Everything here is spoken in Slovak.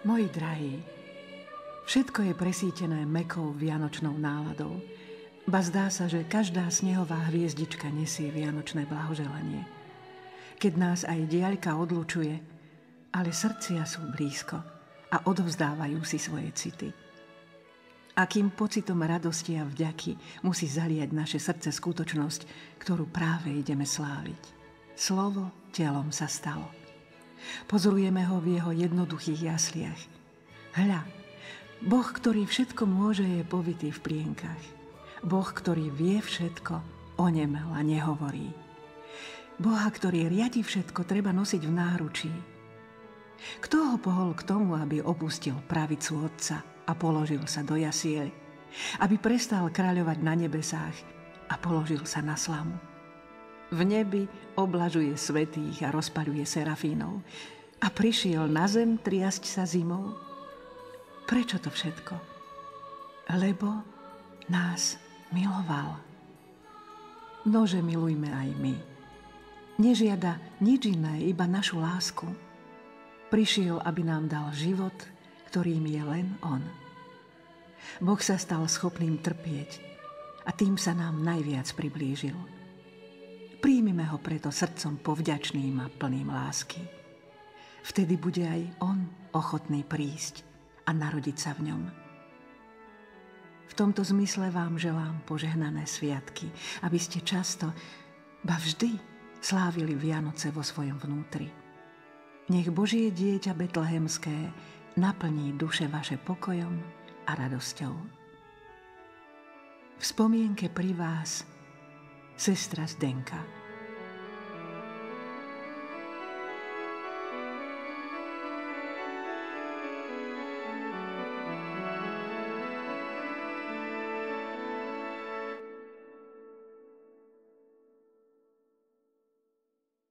Moji drahí, všetko je presítené mäkkou vianočnou náladou, ba zdá sa, že každá snehová hviezdička nesie vianočné blahoželanie. Keď nás aj diaľka odlučuje, ale srdcia sú blízko a odovzdávajú si svoje city. Akým pocitom radosti a vďaky musí zaliať naše srdce skutočnosť, ktorú práve ideme sláviť. Slovo telom sa stalo. Pozorujeme ho v jeho jednoduchých jasliach. Hľa, Boh, ktorý všetko môže, je povitý v plienkach. Boh, ktorý vie všetko, onemel a nehovorí. Boha, ktorý riadi všetko, treba nosiť v náručí. Kto ho pohol k tomu, aby opustil pravicu Otca a položil sa do jasiel, aby prestal kráľovať na nebesách a položil sa na slamu? V nebi oblažuje svätých a rozpaľuje serafínov a prišiel na zem triasť sa zimou. Prečo to všetko? Lebo nás miloval. Nože milujme aj my. Nežiada nič iné, iba našu lásku. Prišiel, aby nám dal život, ktorým je len on. Boh sa stal schopným trpieť a tým sa nám najviac priblížil. Príjmime ho preto srdcom povďačným a plným lásky. Vtedy bude aj on ochotný prísť a narodiť sa v ňom. V tomto zmysle vám želám požehnané sviatky, aby ste často, ba vždy, slávili Vianoce vo svojom vnútri. Nech Božie dieťa betlehemské naplní duše vaše pokojom a radosťou. V spomienke pri vás sestra Zdenka.